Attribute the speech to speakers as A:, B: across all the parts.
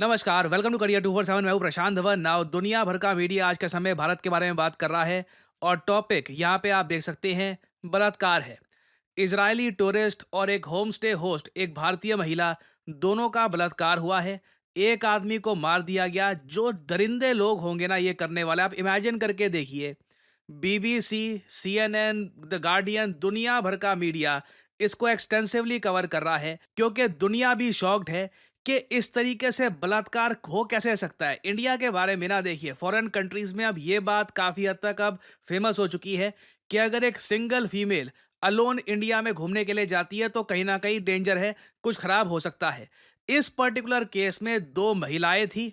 A: नमस्कार, welcome to career 247। मैं हूं प्रशांत धवन। नाउ दुनिया भर का मीडिया आज के समय भारत के बारे में बात कर रहा है और टॉपिक यहाँ पे आप देख सकते हैं, बलात्कार है। इजरायली टूरिस्ट और एक होम स्टे होस्ट, एक भारतीय महिला, दोनों का बलात्कार हुआ है। एक आदमी को मार दिया गया। जो दरिंदे लोग होंगे ना ये करने वाले, आप इमेजिन करके देखिए। बीबीसी, सीएनएन, द गार्डियन, दुनिया भर का मीडिया इसको एक्सटेंसिवली कवर कर रहा है क्योंकि दुनिया भी शॉक्ड है कि इस तरीके से बलात्कार हो कैसे सकता है। इंडिया के बारे में ना देखिए, फॉरेन कंट्रीज में अब ये बात काफ़ी हद तक अब फेमस हो चुकी है कि अगर एक सिंगल फीमेल अलोन इंडिया में घूमने के लिए जाती है तो कहीं ना कहीं डेंजर है, कुछ खराब हो सकता है। इस पर्टिकुलर केस में दो महिलाएं थी,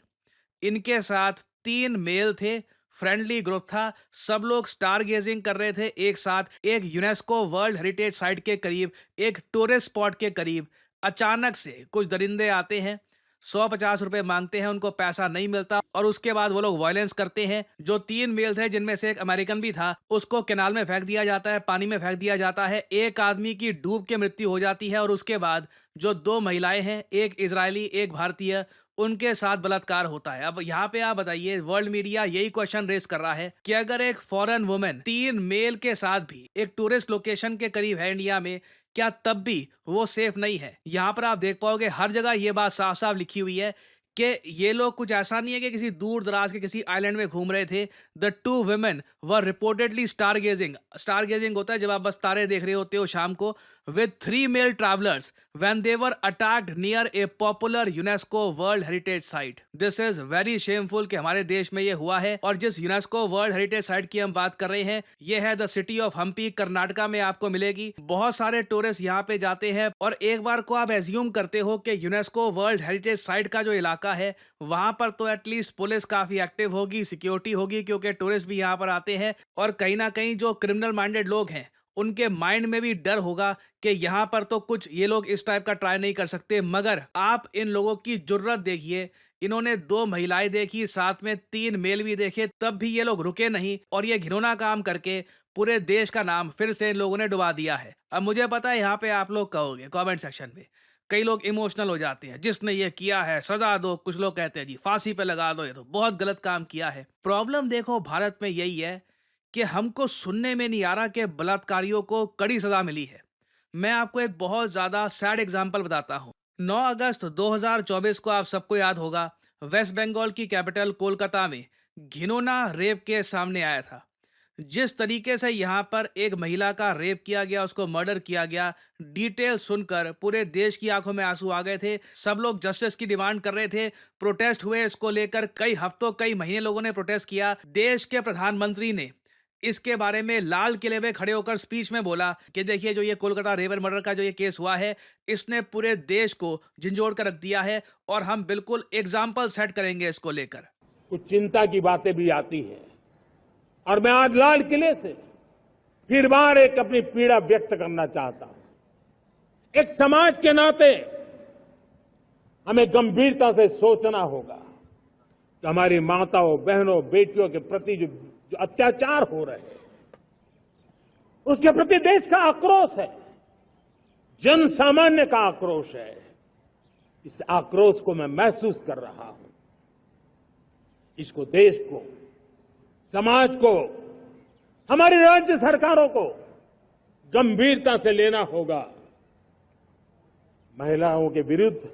A: इनके साथ तीन मेल थे। फ्रेंडली ग्रुप था, सब लोग स्टार गेजिंग कर रहे थे एक साथ, एक यूनेस्को वर्ल्ड हेरिटेज साइट के करीब, एक टूरिस्ट स्पॉट के करीब। अचानक से कुछ दरिंदे आते हैं, 150 रुपए मांगते हैं, उनको पैसा नहीं मिलता और उसके बाद वो लोग वायलेंस करते हैं। जो तीन मेल थे, जिनमें से एक अमेरिकन भी था, उसको कैनाल में फेंक दिया जाता है, पानी में फेंक दिया जाता है। एक आदमी की डूब के मृत्यु हो जाती है और उसके बाद जो दो महिलाएं हैं, एक इजरायली एक भारतीय, उनके साथ बलात्कार होता है। अब यहाँ पे आप बताइए, वर्ल्ड मीडिया यही क्वेश्चन रेस कर रहा है कि अगर एक फॉरेन वुमेन तीन मेल के साथ भी एक टूरिस्ट लोकेशन के करीब है इंडिया में, क्या तब भी वो सेफ नहीं है? यहाँ पर आप देख पाओगे हर जगह ये बात साफ साफ लिखी हुई है कि ये लोग कुछ ऐसा नहीं है कि किसी दूर दराज के किसी आइलैंड में घूम रहे थे। The two women were reportedly star gazing. Star gazing होता है जब आप बस तारे देख रहे होते हो शाम को, with three mail travellers when they were attacked near a popular UNESCO World Heritage Site. This is very shameful कि हमारे देश में ये हुआ है। और जिस यूनेस्को वर्ल्ड हेरिटेज साइट की हम बात कर रहे हैं, ये है the city of Hampi, Karnataka में आपको मिलेगी। बहुत सारे टूरिस्ट यहाँ पे जाते हैं और एक बार को आप एज्यूम करते हो कि यूनेस्को वर्ल्ड हेरिटेज साइट का जो इलाका है वहां पर तो एटलीस्ट पुलिस काफी एक्टिव होगी, सिक्योरिटी होगी, क्योंकि टूरिस्ट भी यहाँ पर आते हैं और कहीं ना कहीं जो क्रिमिनल माइंडेड लोग हैं उनके माइंड में भी डर होगा कि यहाँ पर तो कुछ ये लोग इस टाइप का ट्राई नहीं कर सकते। मगर आप इन लोगों की जुर्रत देखिए, इन्होंने दो महिलाएं देखी, साथ में तीन मेल भी देखे, तब भी ये लोग रुके नहीं और ये घिनौना काम करके पूरे देश का नाम फिर से इन लोगों ने डुबा दिया है। अब मुझे पता है यहाँ पे आप लोग कहोगे कमेंट सेक्शन में, कई लोग इमोशनल हो जाते हैं, जिसने ये किया है सजा दो, कुछ लोग कहते हैं जी फांसी पे लगा दो, ये तो बहुत गलत काम किया है। प्रॉब्लम देखो भारत में यही है कि हमको सुनने में नहीं आ रहा कि बलात्कारियों को कड़ी सजा मिली है। मैं आपको एक बहुत ज़्यादा सैड एग्जांपल बताता हूँ। 9 अगस्त 2024 को आप सबको याद होगा, वेस्ट बंगाल की कैपिटल कोलकाता में घिनौना रेप केस सामने आया था। जिस तरीके से यहाँ पर एक महिला का रेप किया गया, उसको मर्डर किया गया, डिटेल सुनकर पूरे देश की आंखों में आंसू आ गए थे। सब लोग जस्टिस की डिमांड कर रहे थे, प्रोटेस्ट हुए इसको लेकर, कई हफ्तों कई महीने लोगों ने प्रोटेस्ट किया। देश के प्रधानमंत्री ने इसके बारे में लाल किले में खड़े होकर स्पीच में बोला कि देखिए, जो ये कोलकाता रेप एंड मर्डर का जो ये केस हुआ है, इसने पूरे देश को झंझोड़ कर रख दिया है और हम बिल्कुल एग्जाम्पल सेट करेंगे इसको लेकर।
B: कुछ चिंता की बातें भी आती है और मैं आज लाल किले से फिर बार एक अपनी पीड़ा व्यक्त करना चाहता हूं। एक समाज के नाते हमें गंभीरता से सोचना होगा कि हमारी माताओं, बहनों, बेटियों के प्रति जो अत्याचार हो रहे हैं, उसके प्रति देश का आक्रोश है, जन सामान्य का आक्रोश है। इस आक्रोश को मैं महसूस कर रहा हूं। इसको देश को, समाज को, हमारी राज्य सरकारों को गंभीरता से लेना होगा। महिलाओं के विरुद्ध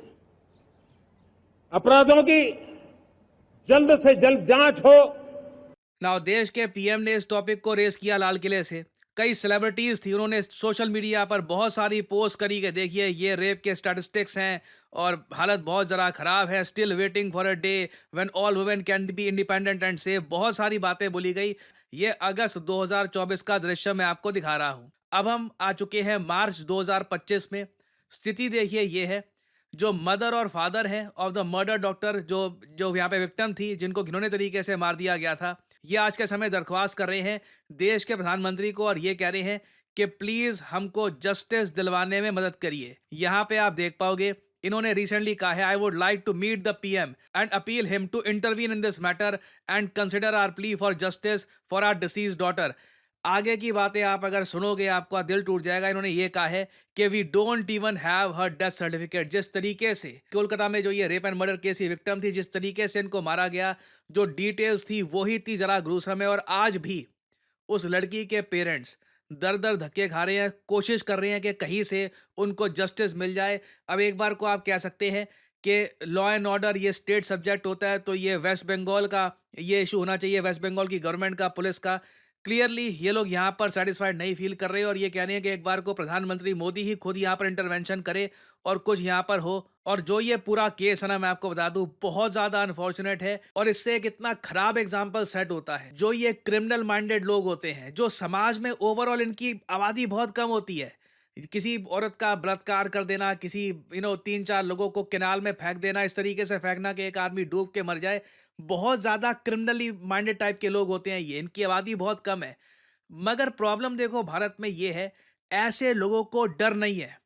B: अपराधों की जल्द से जल्द जांच हो।
A: नाउ देश के पीएम ने इस टॉपिक को रेस किया लाल किले से। कई सेलिब्रिटीज थी, उन्होंने सोशल मीडिया पर बहुत सारी पोस्ट करी कि देखिए ये रेप के स्टैटिस्टिक्स हैं और हालत बहुत ज़रा खराब है, still waiting for a day when all women can be independent and safe. बहुत सारी बातें बोली गई। ये अगस्त 2024 का दृश्य मैं आपको दिखा रहा हूँ। अब हम आ चुके हैं मार्च 2025 में। स्थिति देखिए ये है, जो मदर और फादर हैं ऑफ द मर्डर डॉक्टर, जो जो यहाँ पे विक्टिम थी, जिनको घिनौने तरीके से मार दिया गया था, ये आज के समय दरख्वास्त कर रहे हैं देश के प्रधानमंत्री को और ये कह रहे हैं कि प्लीज हमको जस्टिस दिलवाने में मदद करिए। यहाँ पे आप देख पाओगे, इन्होंने रिसेंटली कहा है, I would like to meet the PM and appeal him to intervene in this matter and consider our plea for justice for our deceased daughter. आगे की बातें आप अगर सुनोगे आपका दिल टूट जाएगा। इन्होंने ये कहा है कि we don't even have her death certificate. जिस तरीके से कोलकाता में जो ये रेप एंड मर्डर केस की विक्टिम थी, जिस तरीके से इनको मारा गया, जो डिटेल्स थी वही इतनी जरा ग्रूसम है। और आज भी उस लड़की के पेरेंट्स दर-दर धक्के खा रहे हैं, कोशिश कर रहे हैं कि कहीं से उनको जस्टिस मिल जाए। अब एक बार को आप कह सकते हैं कि लॉ एंड ऑर्डर ये स्टेट सब्जेक्ट होता है, तो ये वेस्ट बंगाल का ये इशू होना चाहिए, वेस्ट बंगाल की गवर्नमेंट का, पुलिस का। क्लियरली ये लोग यहाँ पर सैटिस्फाइड नहीं फील कर रहे और ये कह रहे हैं कि एक बार को प्रधानमंत्री मोदी ही खुद यहाँ पर इंटरवेंशन करे और कुछ यहाँ पर हो। और जो ये पूरा केस है ना, मैं आपको बता दूं, बहुत ज्यादा अनफॉर्चुनेट है और इससे एक इतना खराब एग्जाम्पल सेट होता है। जो ये क्रिमिनल माइंडेड लोग होते हैं, जो समाज में ओवरऑल इनकी आबादी बहुत कम होती है, किसी औरत का बलात्कार कर देना, किसी 3-4 लोगों को केनाल में फेंक देना, इस तरीके से फेंकना कि एक आदमी डूब के मर जाए, बहुत ज़्यादा क्रिमिनली माइंडेड टाइप के लोग होते हैं ये, इनकी आबादी बहुत कम है। मगर प्रॉब्लम देखो भारत में ये है, ऐसे लोगों को डर नहीं है।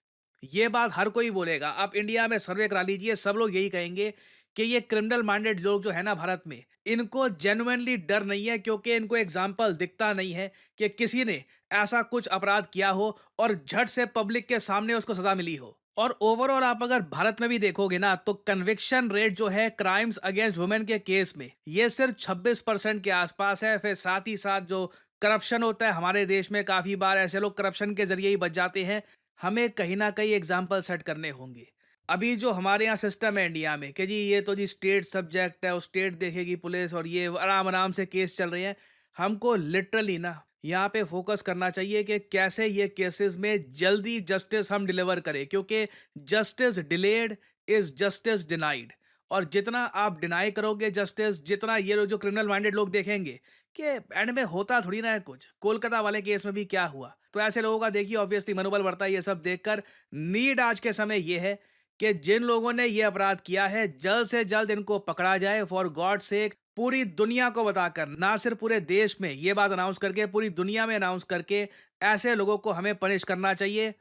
A: ये बात हर कोई बोलेगा। आप इंडिया में सर्वे करा लीजिए, सब लोग यही कहेंगे कि ये क्रिमिनल माइंडेड लोग जो है ना भारत में, इनको जेन्युइनली डर नहीं है, क्योंकि इनको एग्जाम्पल दिखता नहीं है कि किसी ने ऐसा कुछ अपराध किया हो और झट से पब्लिक के सामने उसको सजा मिली हो। और ओवरऑल आप अगर भारत में भी देखोगे ना, तो कन्विक्शन रेट जो है क्राइम्स अगेंस्ट वुमेन के केस में, ये सिर्फ 26% के आसपास है। फिर साथ ही साथ जो करप्शन होता है हमारे देश में, काफी बार ऐसे लोग करप्शन के जरिए ही बच जाते हैं। हमें कहीं ना कहीं एग्जाम्पल सेट करने होंगे। अभी जो हमारे यहाँ सिस्टम है इंडिया में कि जी ये तो जी स्टेट सब्जेक्ट है और स्टेट देखेगी पुलिस और ये आराम आराम से केस चल रहे हैं, हमको लिटरली ना यहाँ पे फोकस करना चाहिए कि कैसे ये केसेस में जल्दी जस्टिस हम डिलीवर करें, क्योंकि justice delayed is justice denied. और जितना आप डिनाई करोगे जस्टिस, जितना ये लोग जो क्रिमिनल माइंडेड लोग देखेंगे कि एंड में होता थोड़ी ना है कुछ, कोलकाता वाले केस में भी क्या हुआ, तो ऐसे लोगों का देखिए ऑब्वियसली मनोबल बढ़ता है ये सब देखकर। नीड आज के समय ये है कि जिन लोगों ने ये अपराध किया है, जल्द से जल्द इनको पकड़ा जाए, फॉर गॉड सेक। पूरी दुनिया को बताकर, ना सिर्फ पूरे देश में ये बात अनाउंस करके, पूरी दुनिया में अनाउंस करके ऐसे लोगों को हमें पनिश करना चाहिए।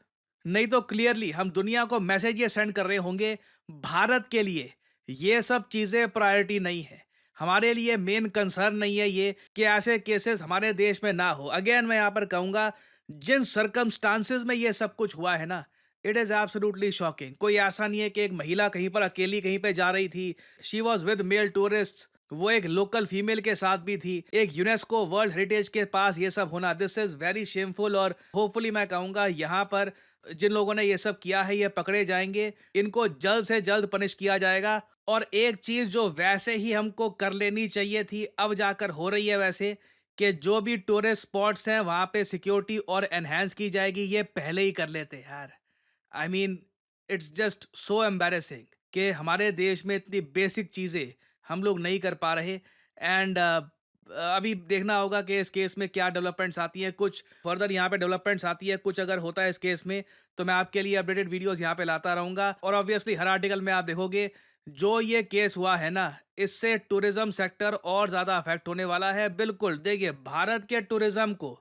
A: नहीं तो क्लियरली हम दुनिया को मैसेज ये सेंड कर रहे होंगे, भारत के लिए ये सब चीजें प्रायोरिटी नहीं है। हमारे लिए मेन कंसर्न नहीं है ये कि ऐसे केसेस हमारे देश में ना हो। अगेन मैं यहां पर कहूंगा, जिन सर्कमस्टांसेस में ये सब कुछ हुआ है ना, इट इज एब्सोल्युटली शॉकिंग। कोई ऐसा नहीं है कि एक महिला कहीं पर अकेली कहीं पे जा रही थी, she was with male tourist, वो एक लोकल फीमेल के साथ भी थी, एक यूनेस्को वर्ल्ड हेरिटेज के पास ये सब होना, दिस इज वेरी शेमफुल। और होपफुली मैं कहूंगा यहाँ पर जिन लोगों ने ये सब किया है ये पकड़े जाएंगे, इनको जल्द से जल्द पनिश किया जाएगा। और एक चीज जो वैसे ही हमको कर लेनी चाहिए थी, अब जाकर हो रही है वैसे, कि जो भी टूरिस्ट स्पॉट्स हैं वहां पे सिक्योरिटी और एनहेंस की जाएगी। ये पहले ही कर लेते यार। I mean it's just so embarrassing कि हमारे देश में इतनी बेसिक चीज़ें हम लोग नहीं कर पा रहे। एंड अभी देखना होगा कि इस केस में क्या डेवलपमेंट्स आती हैं, कुछ फर्दर यहाँ पे डेवलपमेंट्स आती है, कुछ अगर होता है इस केस में तो मैं आपके लिए अपडेटेड वीडियोस यहाँ पे लाता रहूँगा। और ऑब्वियसली हर आर्टिकल में आप देखोगे जो ये केस हुआ है ना, इससे टूरिज्म सेक्टर और ज़्यादा अफेक्ट होने वाला है। बिल्कुल देखिए, भारत के टूरिज्म को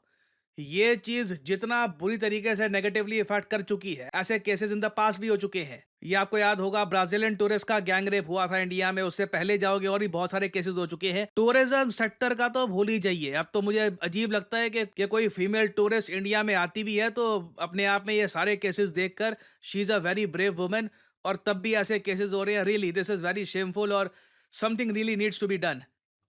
A: ये चीज जितना बुरी तरीके से नेगेटिवली इफेक्ट कर चुकी है, ऐसे केसेस इन द पास भी हो चुके हैं। ये आपको याद होगा, ब्राजीलियन टूरिस्ट का गैंग रेप हुआ था इंडिया में, उससे पहले जाओगे और भी बहुत सारे केसेस हो चुके हैं। टूरिज्म सेक्टर का तो भूल ही जाइए। अब तो मुझे अजीब लगता है कि कोई फीमेल टूरिस्ट इंडिया में आती भी है तो अपने आप में ये सारे केसेस देखकर she is a very brave women, और तब भी ऐसे केसेस हो रहे हैं। Really this is very shameful और something really needs to be done.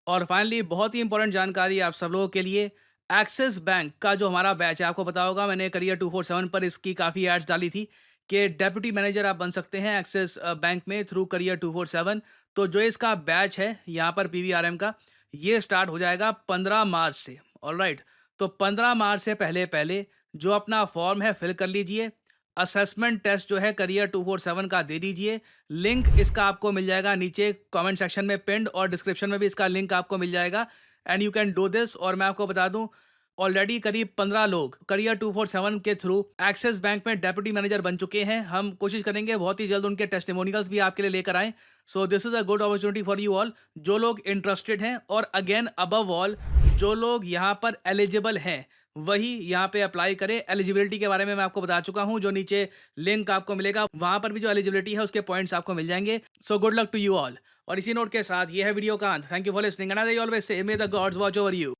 A: और फाइनली बहुत ही इंपॉर्टेंट जानकारी आप सब लोगों के लिए, एक्सिस बैंक का जो हमारा बैच है, आपको पता होगा मैंने करियर 247 पर इसकी काफ़ी एड्स डाली थी कि डेप्यूटी मैनेजर आप बन सकते हैं एक्सिस बैंक में थ्रू करियर 247। तो जो इसका बैच है यहाँ पर पीवीआरएम का, ये स्टार्ट हो जाएगा 15 मार्च से। ऑलराइट, तो 15 मार्च से पहले पहले जो अपना फॉर्म है फिल कर लीजिए। असेसमेंट टेस्ट जो है करियर 247 का दे दीजिए। लिंक इसका आपको मिल जाएगा नीचे कमेंट सेक्शन में पिंड, और डिस्क्रिप्शन में भी इसका लिंक आपको मिल जाएगा। And you can do this. और मैं आपको बता दूं, ऑलरेडी करीब 15 लोग करियर 247 के थ्रू एक्सिस बैंक में डेप्यूटी मैनेजर बन चुके हैं। हम कोशिश करेंगे बहुत ही जल्द उनके टेस्टिमोनियल्स भी आपके लिए लेकर आएं। So this is a good opportunity for you all जो लोग इंटरेस्टेड हैं। और अगेन अबव ऑल, जो लोग यहाँ पर एलिजिबल हैं वही यहाँ पे अप्लाई करें। एलिजिबिलिटी के बारे में मैं आपको बता चुका हूँ, जो नीचे लिंक आपको मिलेगा वहां पर भी जो एलिजिबिलिटी है उसके पॉइंट्स आपको मिल जाएंगे। So good luck to you all. और इसी नोट के साथ ये है वीडियो का अंत। Thank you for listening and I always say may the gods watch over you.